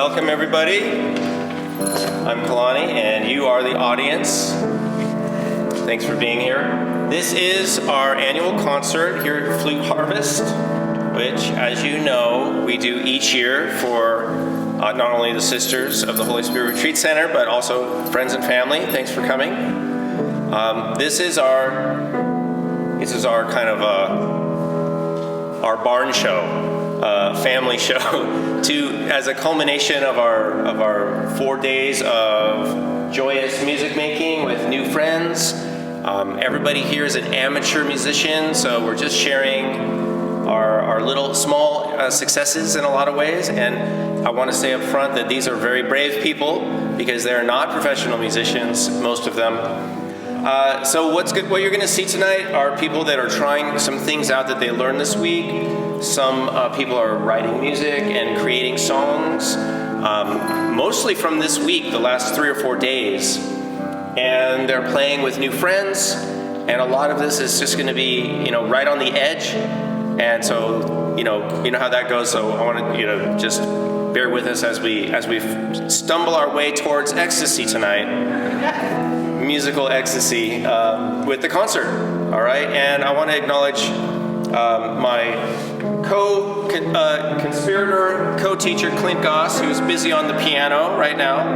Welcome, everybody. I'm Kalani, and you are the audience. Thanks for being here. This is our annual concert here at Flute Harvest, which, as you know, we do each year for not only the Sisters of the Holy Spirit Retreat Center, but also friends and family. Thanks for coming. This is our kind of our barn show. Family show as a culmination of our 4 days of joyous music making with new friends. Everybody here is an amateur musician, so we're just sharing our little small successes in a lot of ways. And I want to say up front that these are very brave people because they're not professional musicians, most of them. So what you're going to see tonight are people that are trying some things out that they learned this week. Some people are writing music and creating songs, mostly from this week, the last 3 or 4 days. And they're playing with new friends, and a lot of this is just going to be, right on the edge. And so, you know how that goes. So I want to, just bear with us as we stumble our way towards ecstasy tonight, musical ecstasy with the concert. All right, and I want to acknowledge my co-conspirator, co-teacher, Clint Goss, who's busy on the piano right now.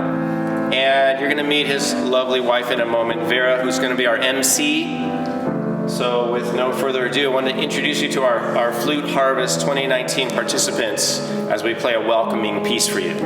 And you're going to meet his lovely wife in a moment, Vera, who's going to be our MC. So with no further ado, I want to introduce you to our Flute Harvest 2019 participants as we play a welcoming piece for you.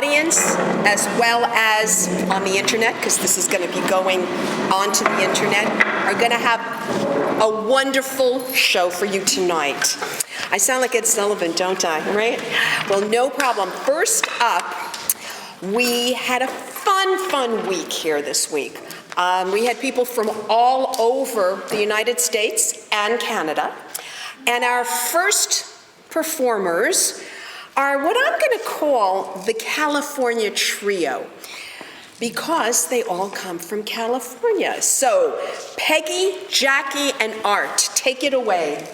audience as well as on the internet, because this is going to be going onto the internet, are going to have a wonderful show for you tonight. I sound like Ed Sullivan, don't I, right? Well, no problem. First up, we had a fun week here this week. We had people from all over the United States and Canada. And our first performers are what I'm going to call the California Trio, because they all come from California. So, Peggy, Jackie, and Art, take it away.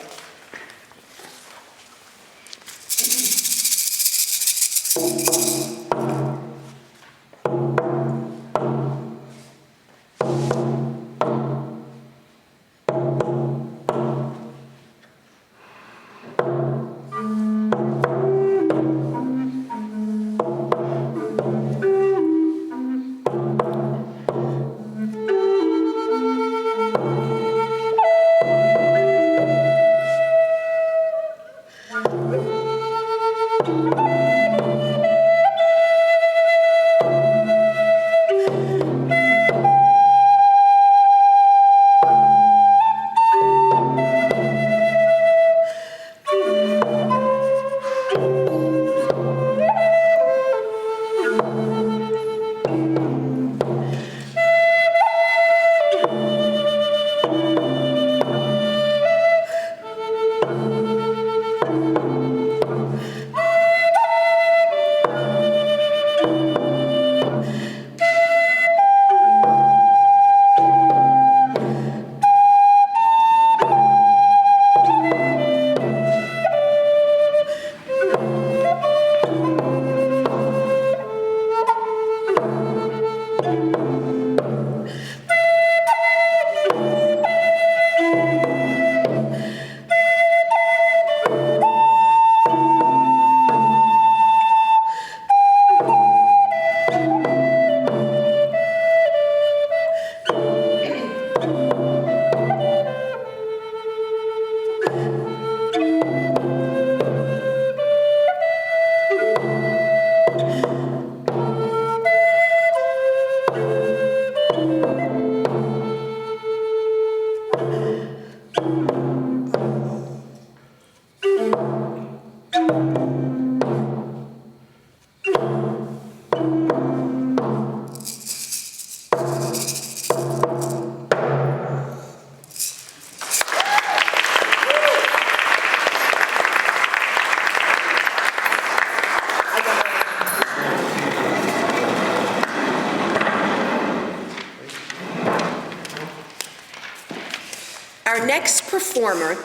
Our next performer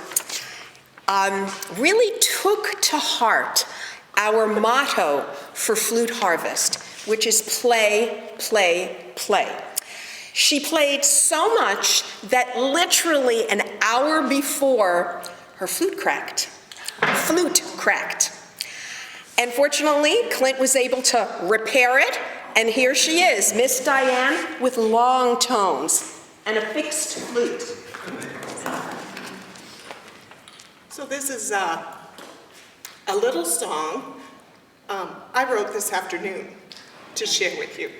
really took to heart our motto for Flute Harvest, which is play, play, play. She played so much that literally an hour before, her flute cracked. And fortunately, Clint was able to repair it, and here she is, Miss Diane, with long tones and a fixed flute. So this is a little song I wrote this afternoon to share with you.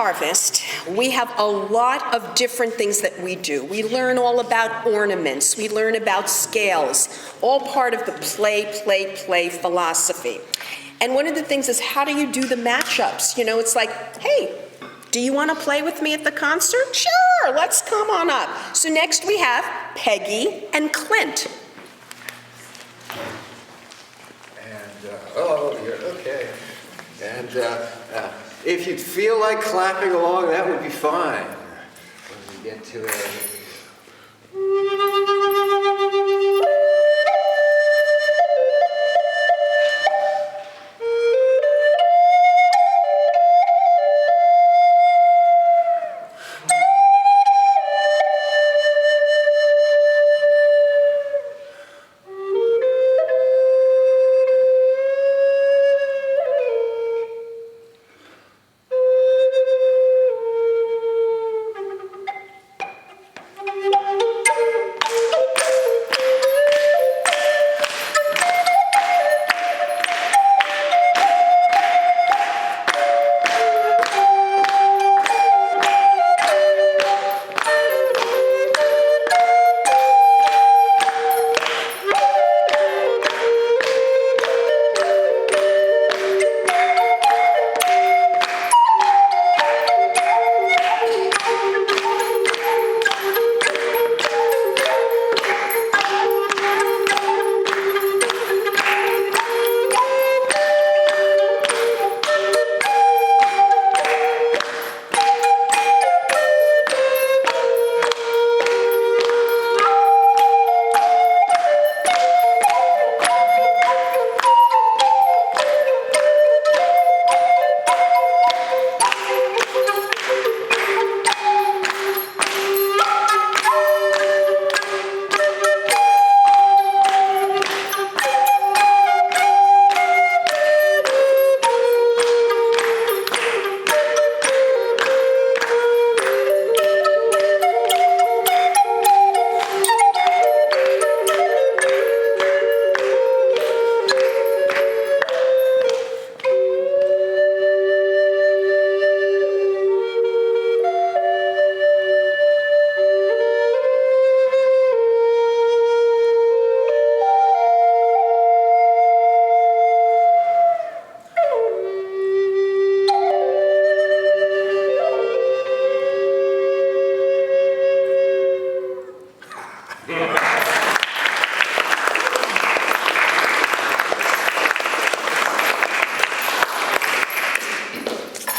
Harvest, we have a lot of different things that we do. We learn all about ornaments. We learn about scales, all part of the play philosophy. And one of the things is, how do you do the matchups? You know, it's like, hey, do you want to play with me at the concert? Sure, let's come on up. So next we have Peggy and Clint. And, oh, you're okay. And if you'd feel like clapping along, that would be fine. When we get to it.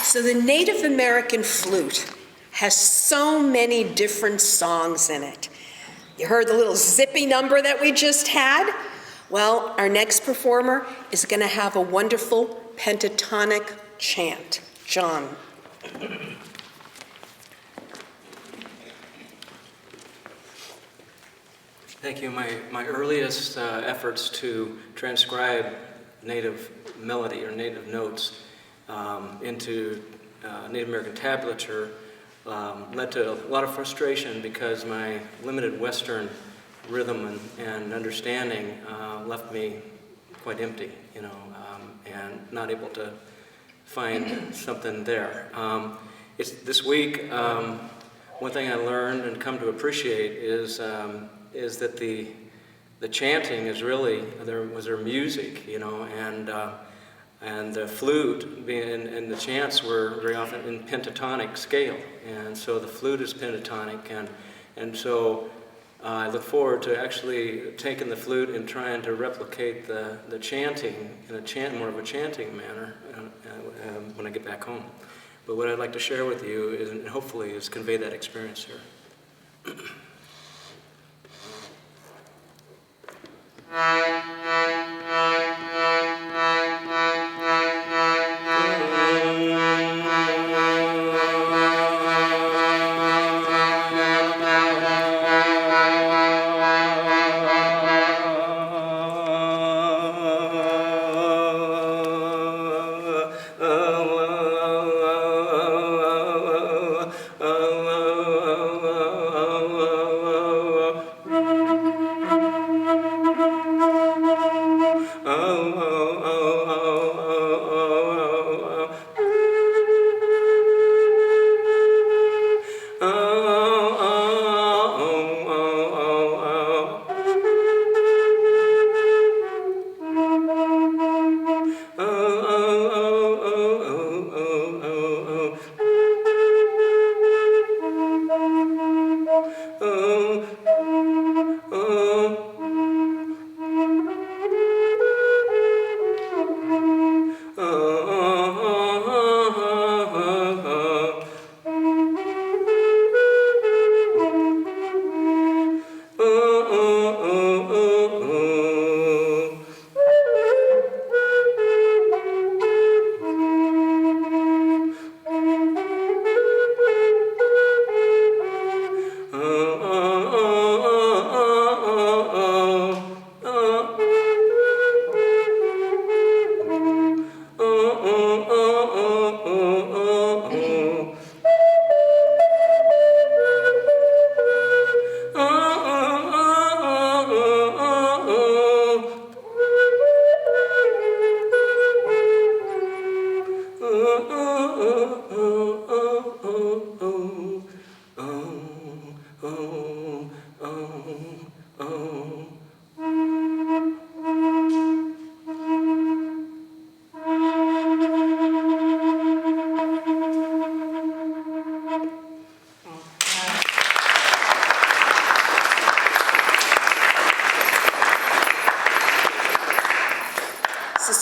So the Native American flute has so many different songs in it. You heard the little zippy number that we just had? Well, our next performer is going to have a wonderful pentatonic chant. John. Thank you. My earliest efforts to transcribe native melody or native notes into Native American tablature led to a lot of frustration because my limited Western rhythm and understanding left me quite empty, and not able to find something there. This week, one thing I learned and come to appreciate is that the chanting is really there music, and the flute and the chants were very often in pentatonic scale, and so the flute is pentatonic, and so I look forward to actually taking the flute and trying to replicate the chanting in more of a chanting manner when I get back home. But what I'd like to share with you is, and hopefully, is convey that experience here.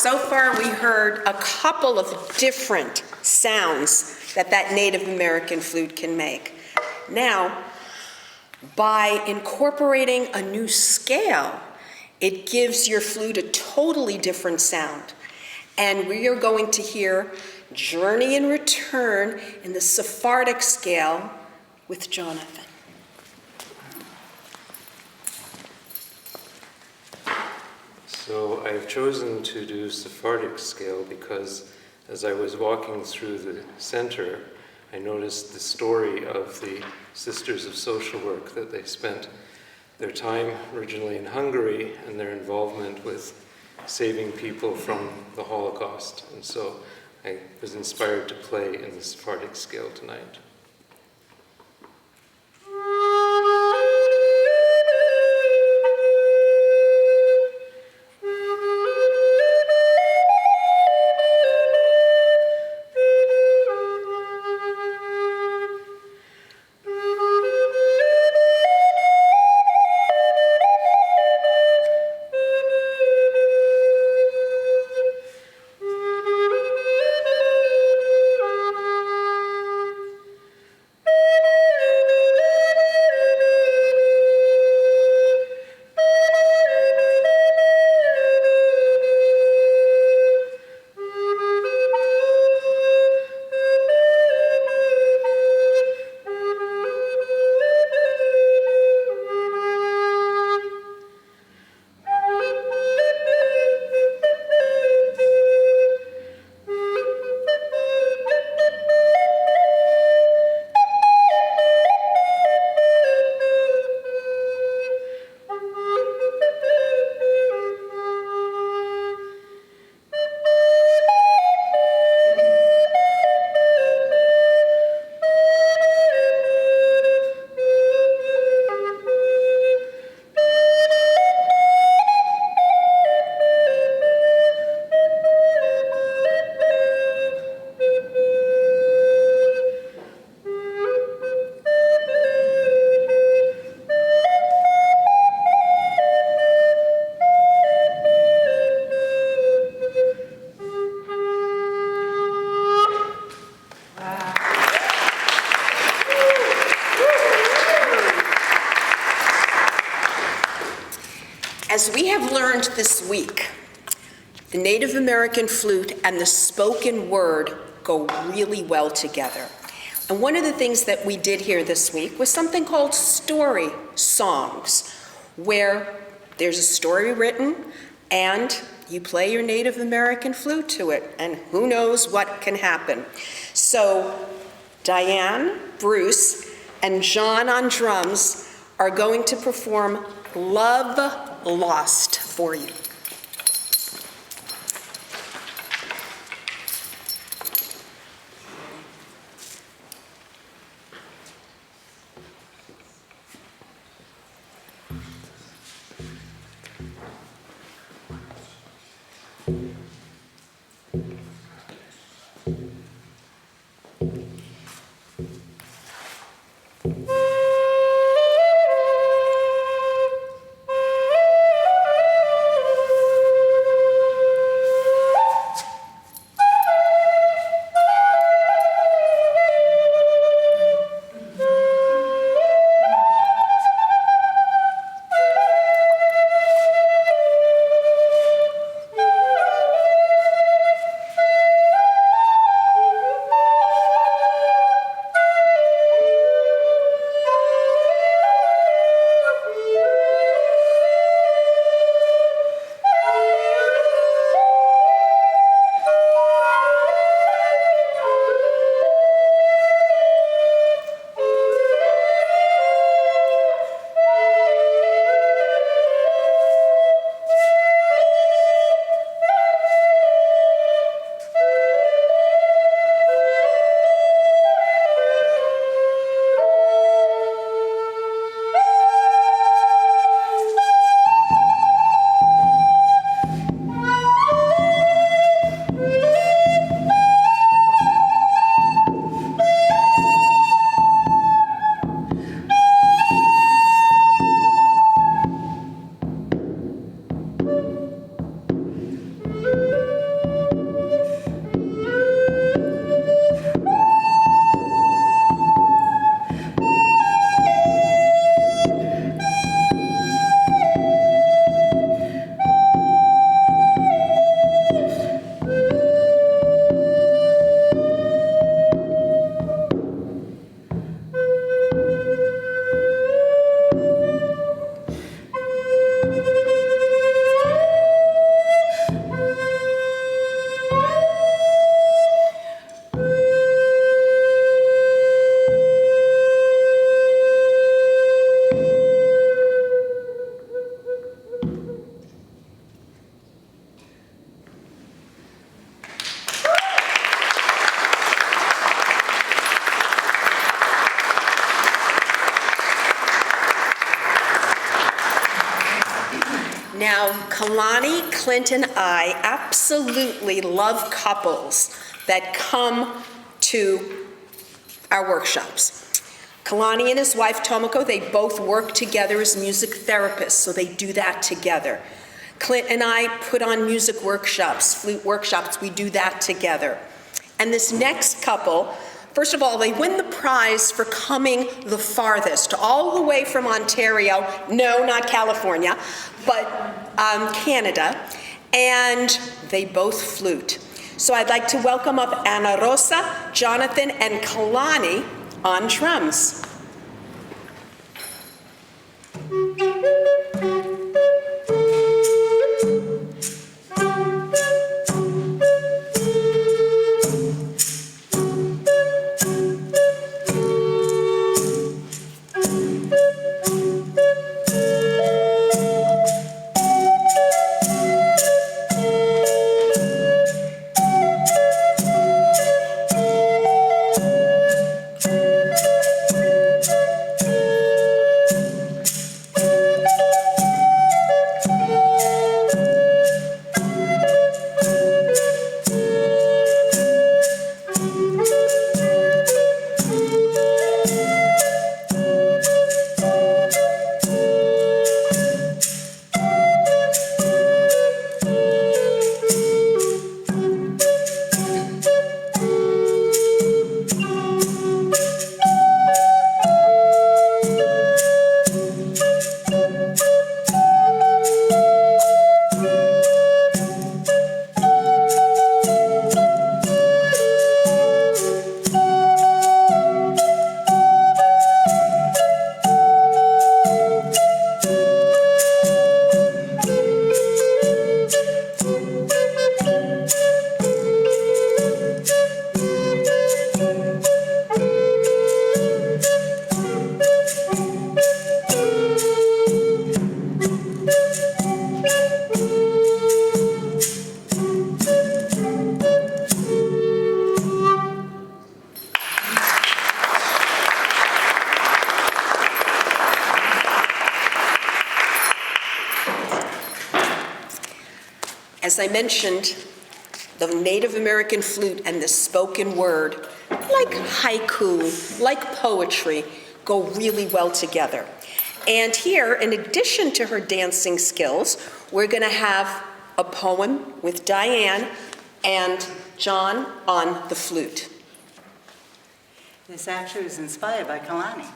so far we heard a couple of different sounds that Native American flute can make. Now, by incorporating a new scale, it gives your flute a totally different sound. And we are going to hear Journey and Return in the Sephardic scale with Jonathan. So I've chosen to do Sephardic scale because as I was walking through the center, I noticed the story of the Sisters of Social Work, that they spent their time originally in Hungary and their involvement with saving people from the Holocaust. And so I was inspired to play in the Sephardic scale tonight. As we have learned this week, the Native American flute and the spoken word go really well together. And one of the things that we did here this week was something called story songs, where there's a story written and you play your Native American flute to it, and who knows what can happen. So Diane, Bruce, and John on drums are going to perform Love Lost for you. Now, Kalani, Clint, and I absolutely love couples that come to our workshops. Kalani and his wife, Tomoko, they both work together as music therapists, so they do that together. Clint and I put on music workshops, flute workshops, we do that together. And this next couple, first of all, they win the prize for coming the farthest, all the way from Ontario, no, not California, but Canada, and they both flute. So I'd like to welcome up Ana Rosa, Jonathan, and Kalani on drums. As I mentioned, the Native American flute and the spoken word, like haiku, like poetry, go really well together. And here, in addition to her dancing skills, we're going to have a poem with Diane and John on the flute. This actually was inspired by Kalani,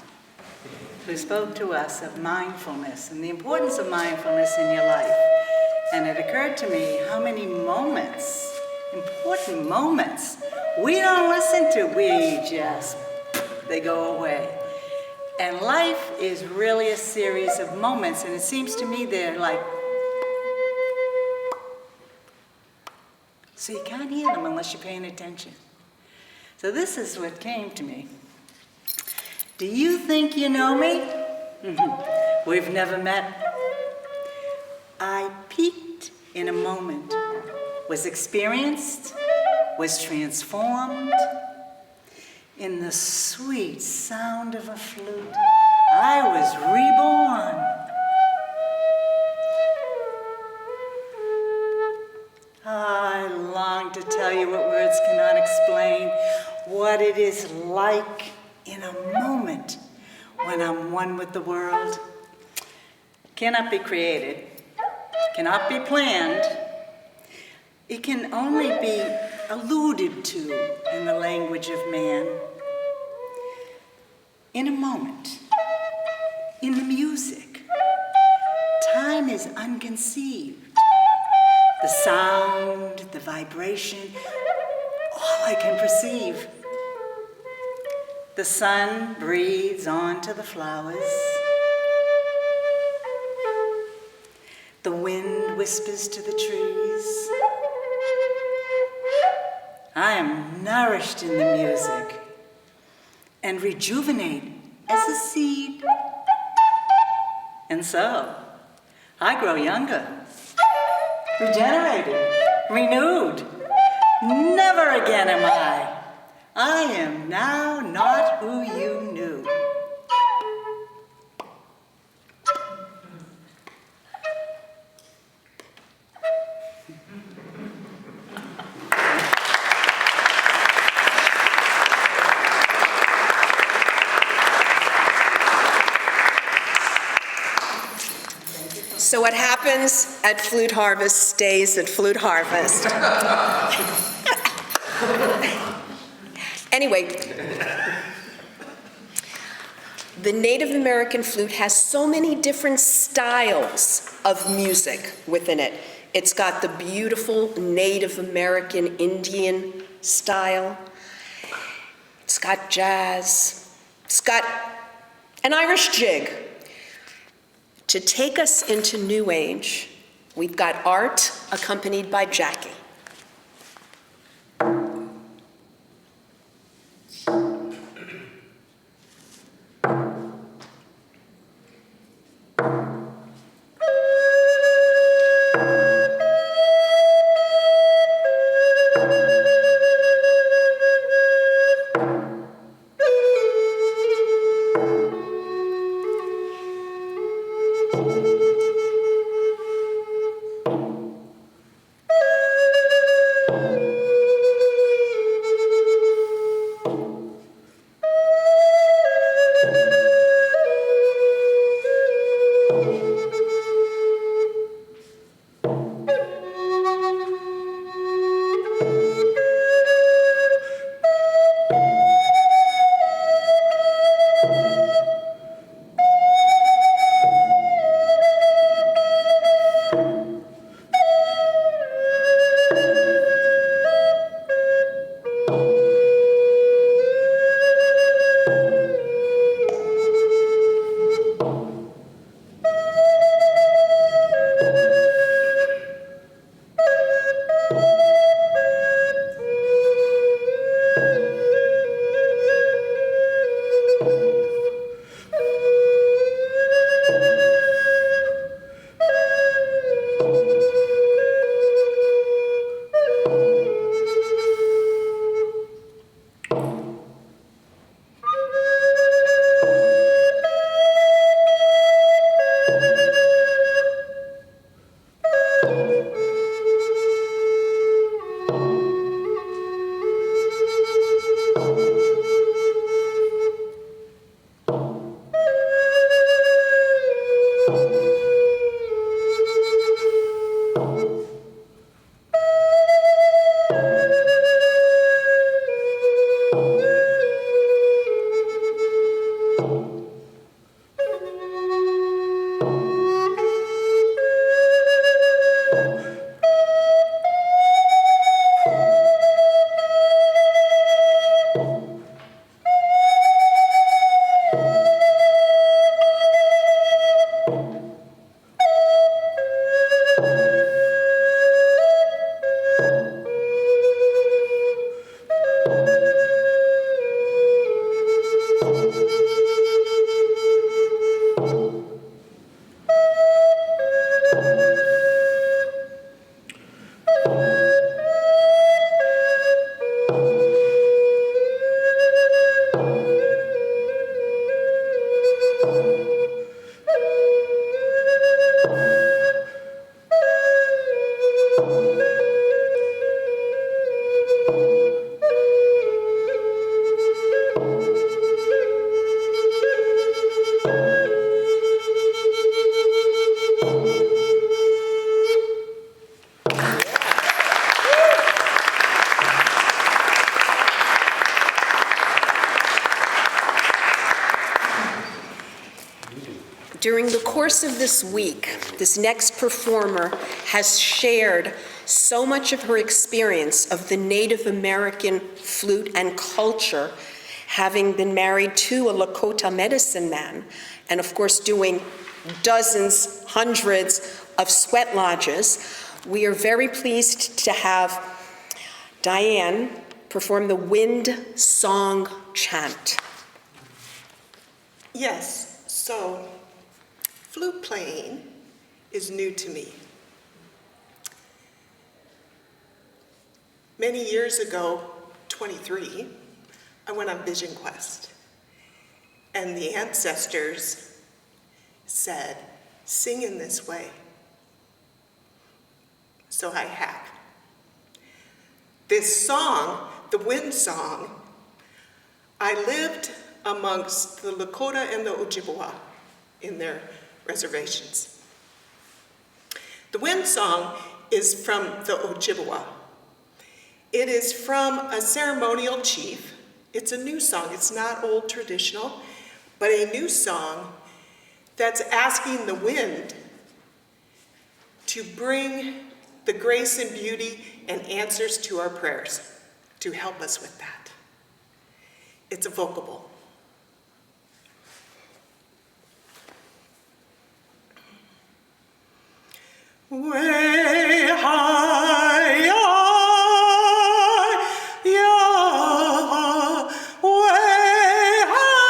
who spoke to us of mindfulness and the importance of mindfulness in your life. And it occurred to me how many moments, important moments, we don't listen to, they go away. And life is really a series of moments, and it seems to me they're like, so you can't hear them unless you're paying attention. So this is what came to me. Do you think you know me? We've never met. I peaked in a moment, was experienced, was transformed. In the sweet sound of a flute, I was reborn. I long to tell you what words cannot explain, what it is like in a moment when I'm one with the world. Cannot be created, cannot be planned. It can only be alluded to in the language of man. In a moment, in the music, time is unconceived. The sound, the vibration, all I can perceive. The sun breathes onto the flowers. The wind whispers to the trees. I am nourished in the music and rejuvenate as a seed. And so, I grow younger, regenerated, renewed. Never again am I. I am now not who you knew. So what happens at Flute Harvest stays at Flute Harvest. Anyway, the Native American flute has so many different styles of music within it. It's got the beautiful Native American Indian style. It's got jazz. It's got an Irish jig. To take us into New Age, we've got Art accompanied by Jackie. During the course of this week, this next performer has shared so much of her experience of the Native American flute and culture, having been married to a Lakota medicine man, and of course doing dozens, hundreds of sweat lodges. We are very pleased to have Diane perform the wind song chant. Yes, so flute playing is new to me. Many years ago, 23, I went on Vision Quest, and the ancestors said, sing in this way. So I have. This song, the wind song, I lived amongst the Lakota and the Ojibwa in their reservations. The wind song is from the Ojibwa. It is from a ceremonial chief. It's a new song. It's not old traditional, but a new song that's asking the wind to bring the grace and beauty and answers to our prayers, to help us with that. It's a vocable. Way high, yeah, way high,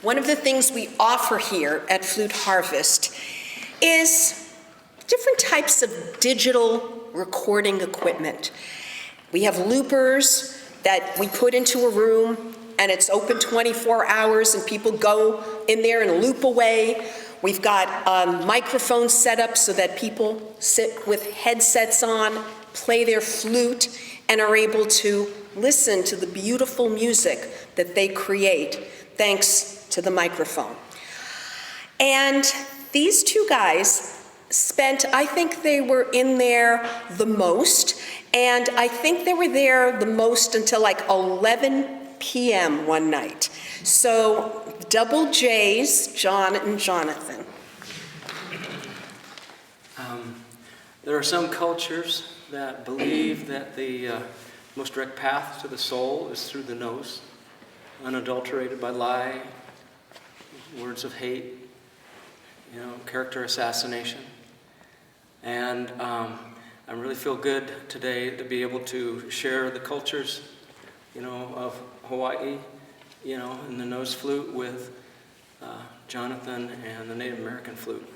One of the things we offer here at Flute Harvest is different types of digital recording equipment. We have loopers that we put into a room and it's open 24 hours and people go in there and loop away. We've got microphones set up so that people sit with headsets on, play their flute, and are able to listen to the beautiful music that they create thanks to the microphone. And these two guys spent, I think they were in there the most, and I think they were there the most until like 11 p.m. one night. So double J's, John and Jonathan. There are some cultures that believe that the most direct path to the soul is through the nose, unadulterated by lie, words of hate, character assassination. And I really feel good today to be able to share the cultures, of Hawaii, and the nose flute with Jonathan and the Native American flute.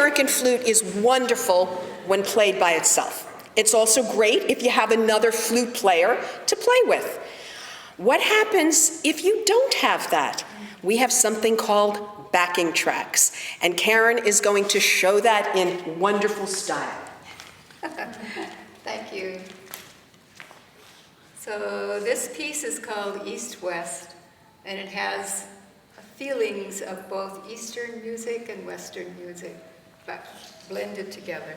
American flute is wonderful when played by itself. It's also great if you have another flute player to play with. What happens if you don't have that? We have something called backing tracks, and Karen is going to show that in wonderful style. Thank you. So this piece is called East-West, and it has feelings of both Eastern music and Western music, but blended together.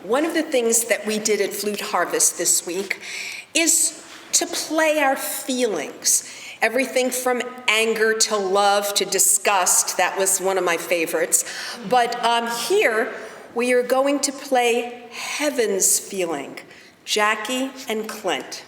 One of the things that we did at Flute Harvest this week is to play our feelings. Everything from anger to love to disgust. That was one of my favorites. But here we are going to play Heaven's Feeling, Jackie and Clint.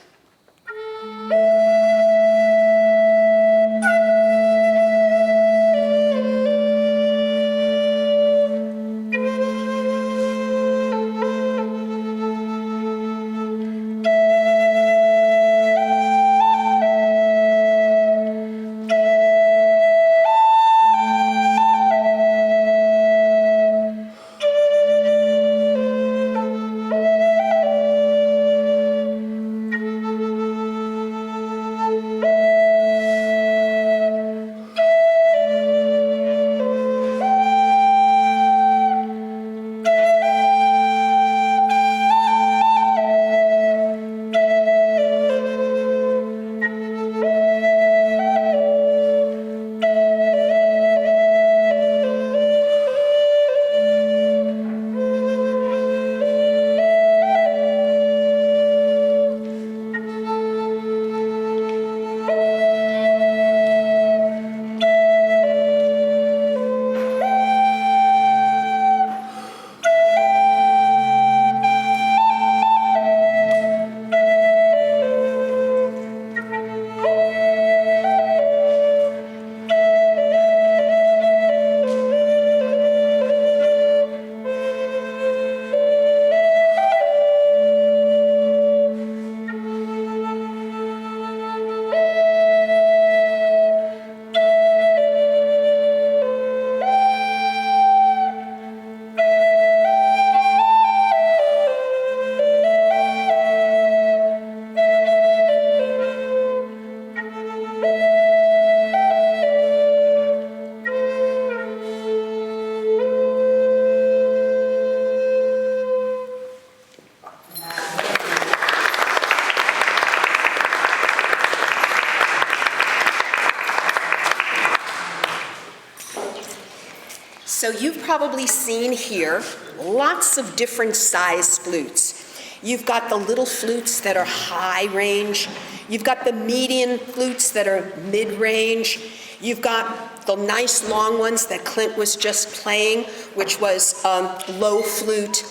So you've probably seen here lots of different size flutes. You've got the little flutes that are high range. You've got the medium flutes that are mid-range. You've got the nice long ones that Clint was just playing, which was low flute.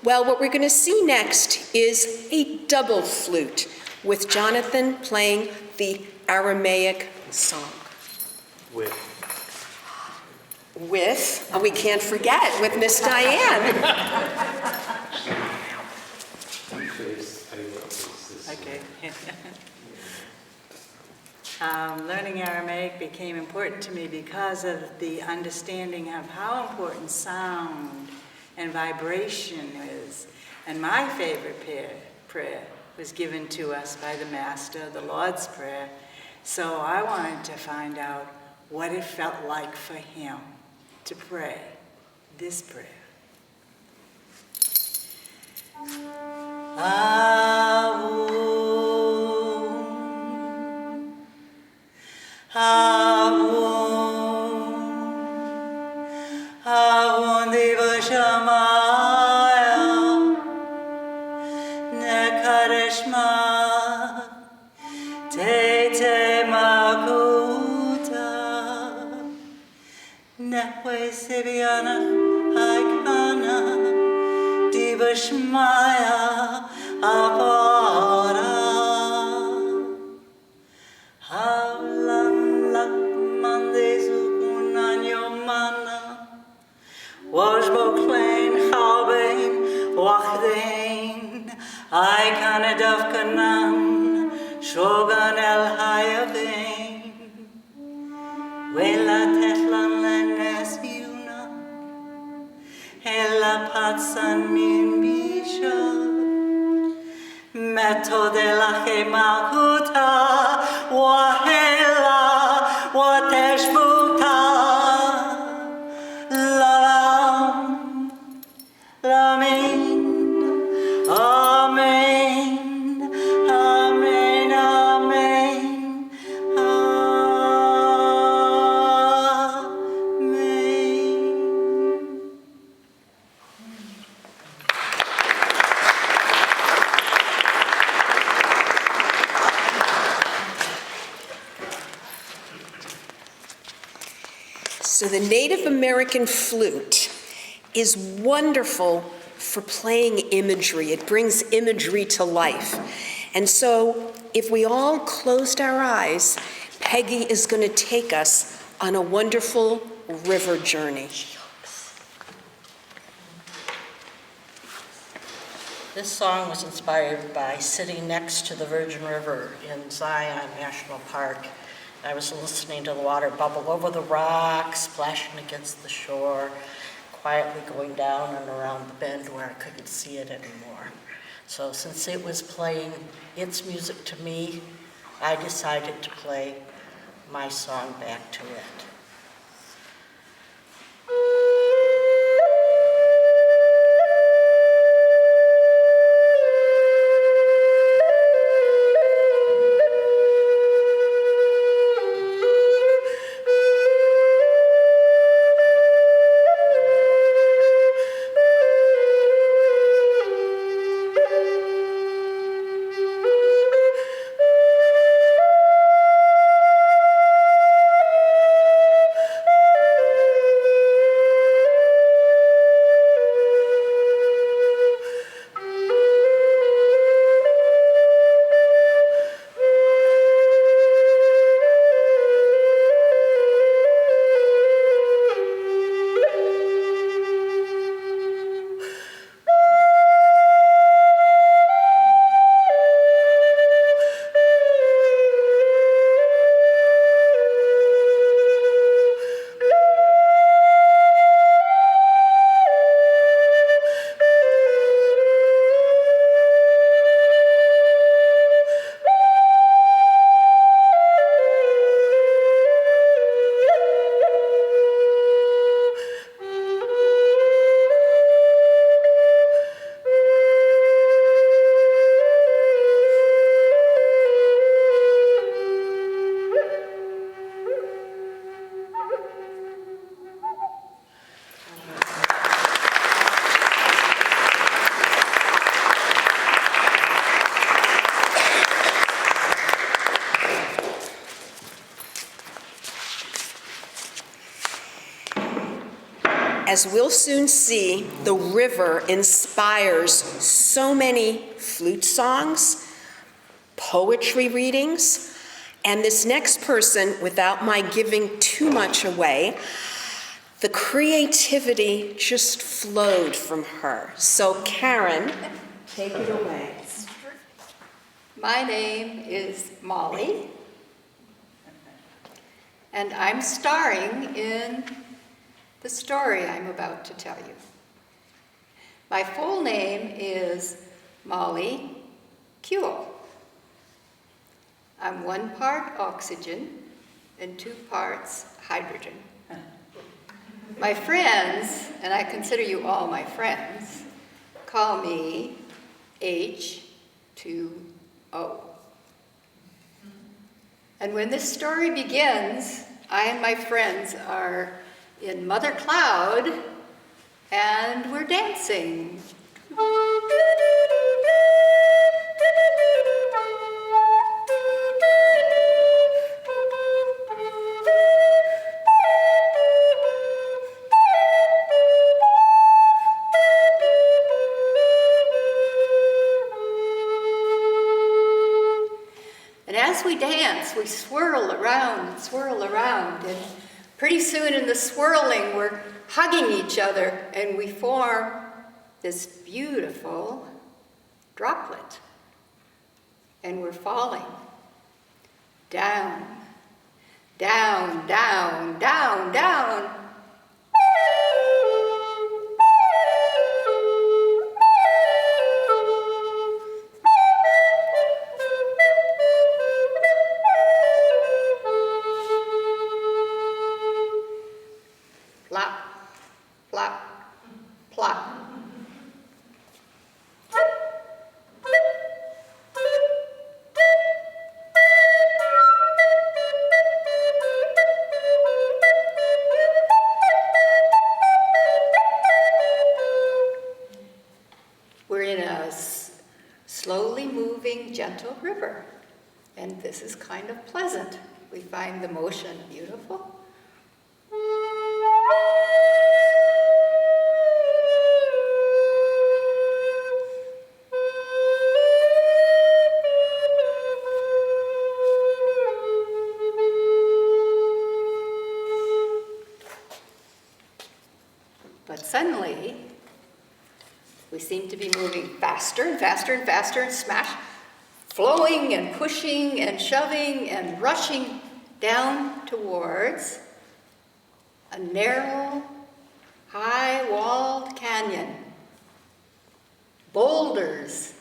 Well, what we're going to see next is a double flute with Jonathan playing the Aramaic song. We can't forget, with Miss Diane. Okay. Learning Aramaic became important to me because of the understanding of how important sound and vibration is. And my favorite prayer was given to us by the Master, the Lord's Prayer. So I wanted to find out what it felt like for him to pray this prayer. Avon Deva Shamaya Nekareshma Te Makuta Nehwe Sibiana Aikana Deva Shmaya Apara Havlan Lakmande Zukunanyo Mana Washbo Klein Halbein Wachdein Aikana Dafkanan Shogan El Hayavein Wela Tetlan Lenes Yuna Ella Patsanin Bisha Metode la Hemakuta Wahela Wateshbuta Lalam Lamin Amen Amen Amen Amen. So the Native American flute is wonderful for playing imagery. It brings imagery to life. And so if we all closed our eyes, Peggy is going to take us on a wonderful river journey. This song was inspired by sitting next to the Virgin River in Zion National Park. I was listening to the water bubble over the rocks, splashing against the shore, quietly going down and around the bend where I couldn't see it anymore. So since it was playing its music to me, I decided to play my song back to it. as we'll soon see, the river inspires so many flute songs, poetry readings, and this next person, without my giving too much away, the creativity just flowed from her. So Karen, take it away. My name is Molly, and I'm starring in the story I'm about to tell you. My full name is Molly Kuehl. I'm 1 part oxygen and 2 parts hydrogen. My friends, and I consider you all my friends, call me H2O. And when this story begins, I and my friends are in Mother Cloud, and we're dancing. And as we dance, we swirl around, and pretty soon in the swirling, we're hugging each other, and we form this beautiful droplet. And we're falling down, down, down, down, down. Plop, plop, plop. We're in a slowly moving, gentle river, and this is kind of pleasant. We find the motion beautiful. But suddenly, we seem to be moving faster and faster and faster and smash, flowing and pushing and shoving and rushing down towards a narrow, high-walled canyon. Boulders,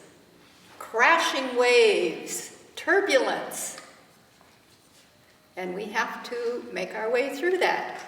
crashing waves, turbulence. And we have to make our way through that.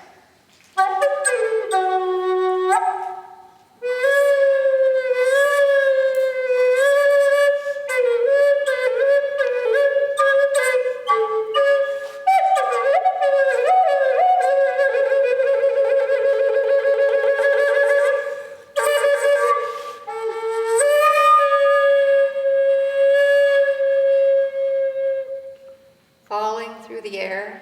Falling through the air.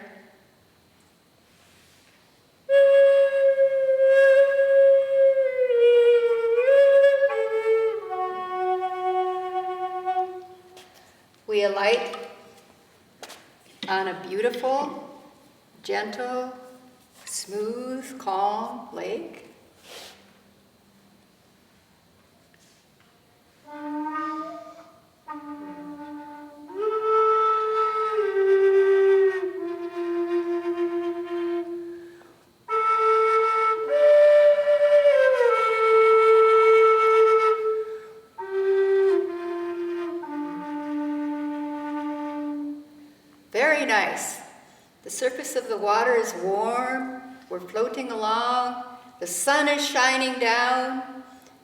We alight on a beautiful, gentle, smooth, calm lake. Very nice. The surface of the water is warm. We're floating along. The sun is shining down.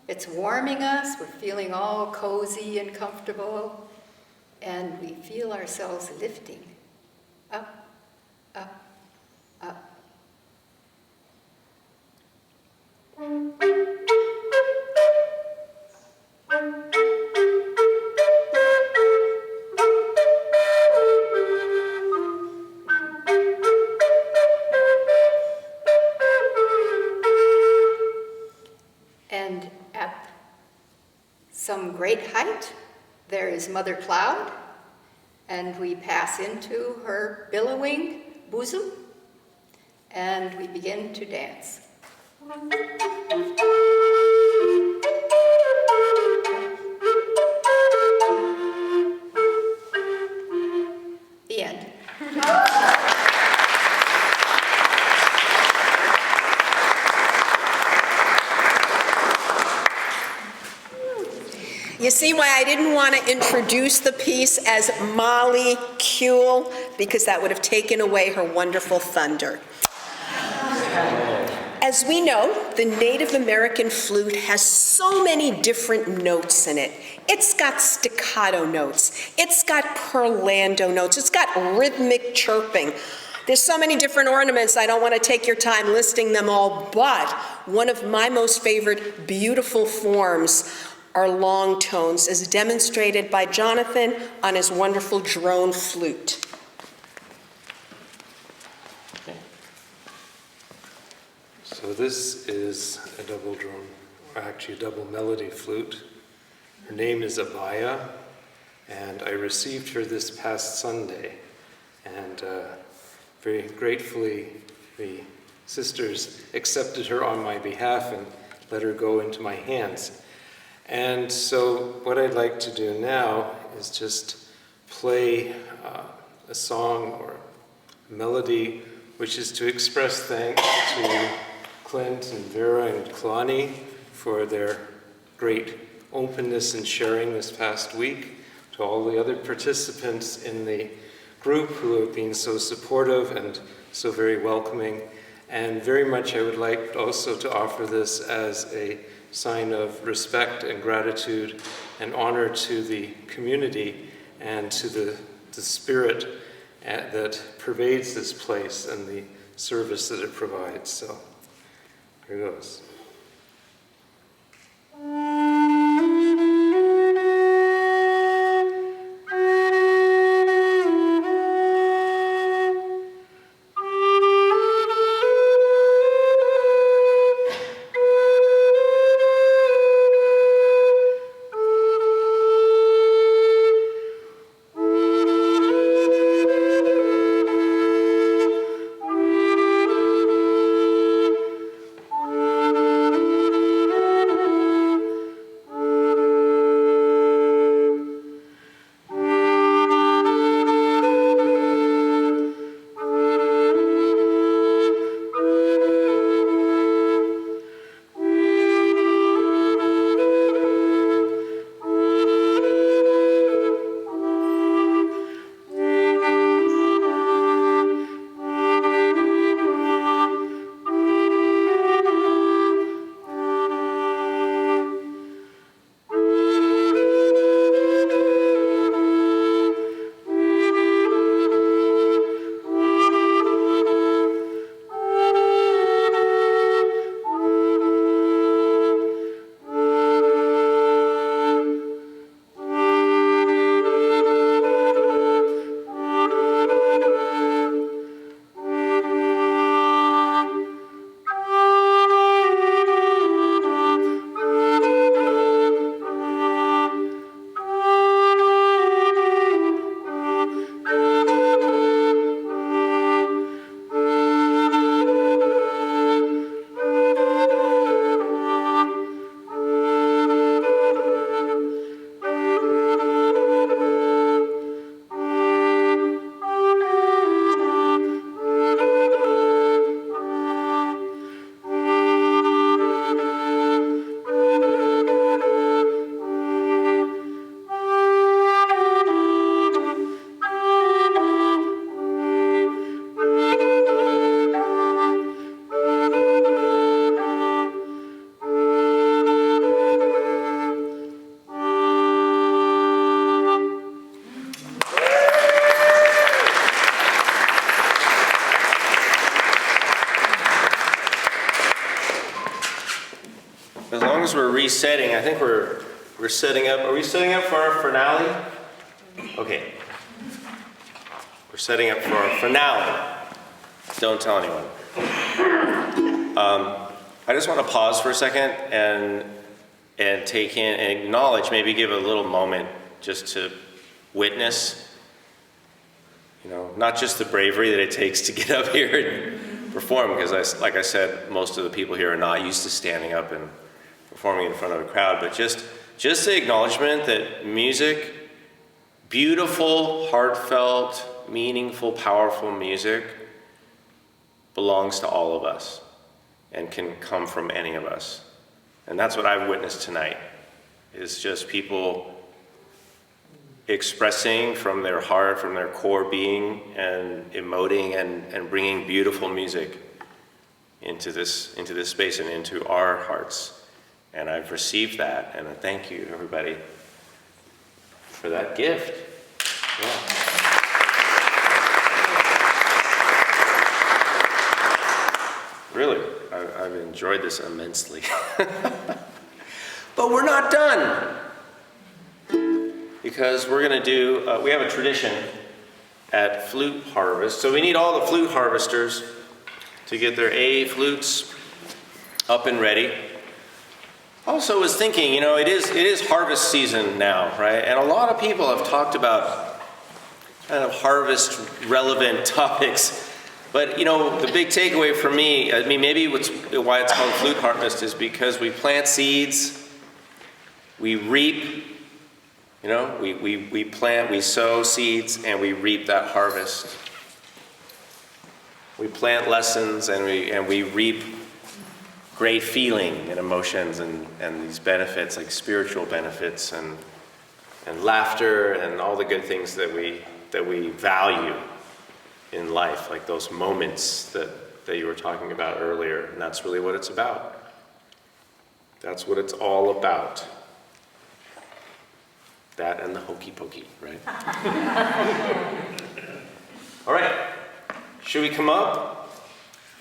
It's warming us. We're feeling all cozy and comfortable. And we feel ourselves lifting up, up, up. great height, there is Mother Cloud, and we pass into her billowing bosom, and we begin to dance. The end. You see why I didn't want to introduce the piece as Molly Kuehl, because that would have taken away her wonderful thunder. As we know, the Native American flute has so many different notes in it. It's got staccato notes, it's got perlando notes, it's got rhythmic chirping. There's so many different ornaments, I don't want to take your time listing them all, but one of my most favorite beautiful forms are long tones, as demonstrated by Jonathan on his wonderful drone flute. So this is a double drone, or actually a double melody flute. Her name is Abaya, and I received her this past Sunday. And very gratefully, the sisters accepted her on my behalf and let her go into my hands. And so what I'd like to do now is just play a song or a melody which is to express thanks to Clint and Vera and Kalani for their great openness and sharing this past week, to all the other participants in the group who have been so supportive and so very welcoming. And very much I would like also to offer this as a sign of respect and gratitude and honor to the community and to the spirit that pervades this place and the service that it provides. So here goes. As long as we're resetting, I think we're setting up. Are we setting up for our finale? Okay. We're setting up for our finale. Don't tell anyone. I just want to pause for a second and and take in and acknowledge, maybe give a little moment just to witness, not just the bravery that it takes to get up here and perform, because like I said, most of the people here are not used to standing up and performing in front of a crowd, but just the acknowledgement that music, beautiful, heartfelt, meaningful, powerful music belongs to all of us and can come from any of us. And that's what I've witnessed tonight, is just people expressing from their heart, from their core being, and emoting and bringing beautiful music into this space and into our hearts. And I've received that, and I thank you, everybody, for that gift. Yeah. Really, I've enjoyed this immensely. But we're not done. Because we're going to do, we have a tradition at Flute Harvest. So we need all the flute harvesters to get their A flutes up and ready. Also was thinking, it is harvest season now, right? And a lot of people have talked about kind of harvest relevant topics. But, the big takeaway for me, maybe why it's called Flute Harvest is because we plant seeds, we reap, we plant, we sow seeds, and we reap that harvest. We plant lessons, and we reap great feeling and emotions and these benefits, like spiritual benefits and laughter and all the good things that we value in life, like those moments that you were talking about earlier. And that's really what it's about. That's what it's all about. That and the hokey pokey, right? All right. Should we come up?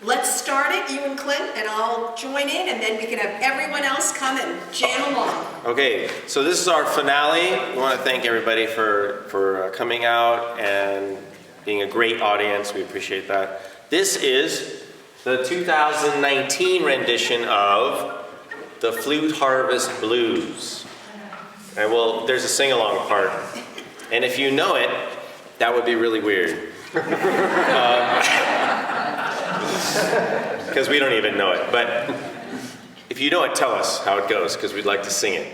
Let's start it, you and Clint, and I'll join in, and then we can have everyone else come and jam along. Okay, so this is our finale. We want to thank everybody for coming out and being a great audience. We appreciate that. This is the 2019 rendition of the Flute Harvest Blues. And there's a sing-along part. And if you know it, that would be really weird. Because we don't even know it. But if you know it, tell us how it goes, because we'd like to sing it.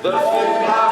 The flute